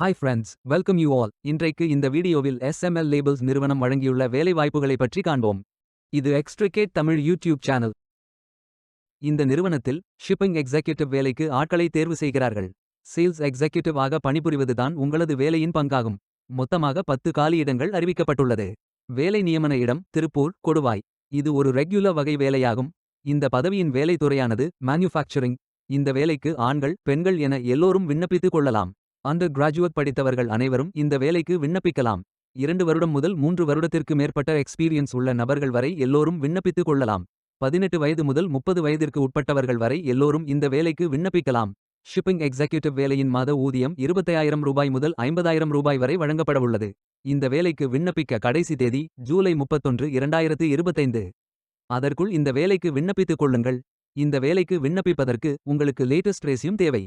Hi friends, welcome you all. இன்றைக்கு இந்த வீடியோவில் SML லேபிள்ஸ் நிறுவனம் வழங்கியுள்ள வேலைவாய்ப்புகளை பற்றி காண்போம். இது எக்ஸ்ட்ரிகேட் தமிழ் யூடியூப் சேனல். இந்த நிறுவனத்தில் ஷிப்பிங் எக்ஸிக்யூட்டிவ் வேலைக்கு ஆட்களை தேர்வு செய்கிறார்கள். சேல்ஸ் எக்ஸிக்யூட்டிவ் ஆக பணிபுரிவதுதான் உங்களது வேலையின் பங்காகும். மொத்தமாக 10 காலியிடங்கள் அறிவிக்கப்பட்டுள்ளது. வேலை நியமன இடம் திருப்பூர், கொடுவாய். இது ஒரு ரெக்யுலர் வகை வேலையாகும். இந்த பதவியின் வேலை துறையானது மேனுஃபேக்சரிங். இந்த வேலைக்கு ஆண்கள், பெண்கள் என எல்லோரும் விண்ணப்பித்துக் கொள்ளலாம். அண்டர் கிராஜுவேட் படித்தவர்கள் அனைவரும் இந்த வேலைக்கு விண்ணப்பிக்கலாம். 2 வருடம் முதல் 3 வருடத்திற்கு மேற்பட்ட எக்ஸ்பீரியன்ஸ் உள்ள நபர்கள் வரை எல்லோரும் விண்ணப்பித்துக் கொள்ளலாம். 18 வயது முதல் 30 வயதிற்கு உட்பட்டவர்கள் வரை எல்லோரும் இந்த வேலைக்கு விண்ணப்பிக்கலாம். ஷிப்பிங் எக்ஸிக்யூட்டிவ் வேலையின் மாத ஊதியம் ரூ. 25,000 முதல் ரூ. 50,000 வரை வழங்கப்படவுள்ளது. இந்த வேலைக்கு விண்ணப்பிக்க கடைசி தேதி ஜூலை 31, 2025. அதற்குள் இந்த வேலைக்கு விண்ணப்பித்துக் கொள்ளுங்கள். இந்த வேலைக்கு விண்ணப்பிப்பதற்கு உங்களுக்கு லேட்டஸ்ட் ரெஸ்யூம் தேவை.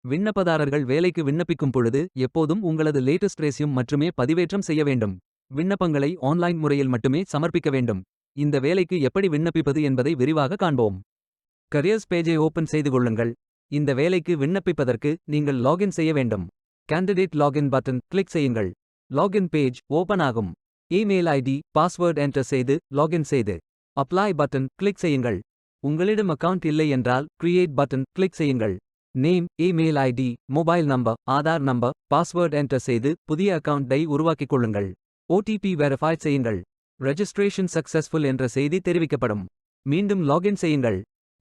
விண்ணப்பதாரர்கள் வேலைக்கு விண்ணப்பிக்கும் பொழுது எப்போதும் உங்களது லேட்டஸ்ட் ரெஸ்யூம் மட்டுமே பதிவேற்றம் செய்ய வேண்டும். விண்ணப்பங்களை ஆன்லைன் முறையில் மட்டுமே சமர்ப்பிக்க வேண்டும். இந்த வேலைக்கு எப்படி விண்ணப்பிப்பது என்பதை விரிவாக காண்போம். கரியர்ஸ் பேஜை ஓபன் செய்து கொள்ளுங்கள். இந்த வேலைக்கு விண்ணப்பிப்பதற்கு நீங்கள் லாகின் செய்ய வேண்டும். கேண்டிடேட் லாகின் பட்டன் கிளிக் செய்யுங்கள். லாகின் பேஜ் ஓபன் ஆகும். இமெயில் ஐடி, பாஸ்வேர்ட் என்டர் செய்து லாகின் செய்து அப்ளை பட்டன் கிளிக் செய்யுங்கள். உங்களிடம் அக்கவுண்ட் இல்லை என்றால் கிரியேட் பட்டன் கிளிக் செய்யுங்கள். Name, email ID, mobile number, Aadhaar number, password enter செய்து புதிய அக்கவுண்டை உருவாக்கிக் கொள்ளுங்கள். OTP வெரிஃபை செய்யுங்கள். ரெஜிஸ்ட்ரேஷன் சக்சஸ்ஃபுல் என்ற செய்தி தெரிவிக்கப்படும். மீண்டும் லாகின் செய்யுங்கள்.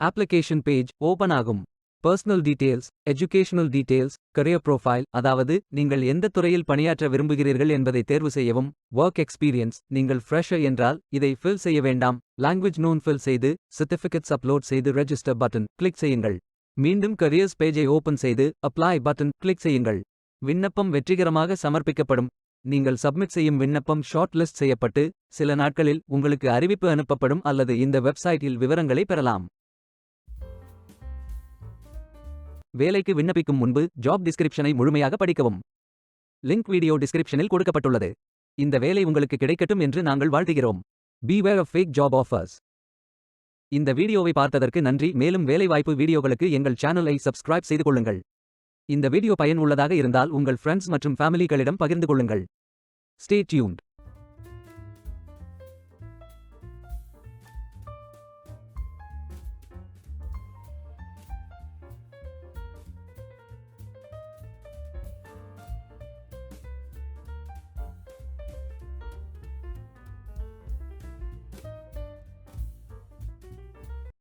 அப்ளிகேஷன் பேஜ் ஓபன் ஆகும். Personal details, educational details, career profile, அதாவது நீங்கள் எந்த துறையில் பணியாற்ற விரும்புகிறீர்கள் என்பதை தேர்வு செய்யவும். ஒர்க் எக்ஸ்பீரியன்ஸ், நீங்கள் ஃப்ரெஷர் என்றால் இதை ஃபில் செய்ய வேண்டாம். லாங்குவேஜ் நோன் ஃபில் செய்து சர்டிஃபிகேட்ஸ் அப்லோட் செய்து ரெஜிஸ்டர் பட்டன் கிளிக் செய்யுங்கள். மீண்டும் கரியர்ஸ் பேஜை ஓபன் செய்து அப்ளை பட்டன் கிளிக் செய்யுங்கள். விண்ணப்பம் வெற்றிகரமாக சமர்ப்பிக்கப்படும். நீங்கள் சப்மிட் செய்யும் விண்ணப்பம் ஷார்ட் லிஸ்ட் செய்யப்பட்டு சில நாட்களில் உங்களுக்கு அறிவிப்பு அனுப்பப்படும் அல்லது இந்த வெப்சைட்டில் விவரங்களை பெறலாம். வேலைக்கு விண்ணப்பிக்கும் முன்பு ஜாப் டிஸ்கிரிப்ஷனை முழுமையாக படிக்கவும். லிங்க் வீடியோ டிஸ்கிரிப்ஷனில் கொடுக்கப்பட்டுள்ளது. இந்த வேலை உங்களுக்கு கிடைக்கட்டும் என்று நாங்கள் வாழ்த்துகிறோம். Beware of fake job offers. இந்த வீடியோவை பார்த்ததற்கு நன்றி. மேலும் வேலைவாய்ப்பு வீடியோகளுக்கு எங்கள் சேனலை சப்ஸ்கிரைப் செய்து கொள்ளுங்கள். இந்த வீடியோ பயன் உள்ளதாக இருந்தால் உங்கள் ஃப்ரெண்ட்ஸ் மற்றும் ஃபேமிலிகளிடம் பகிர்ந்து கொள்ளுங்கள். Stay tuned.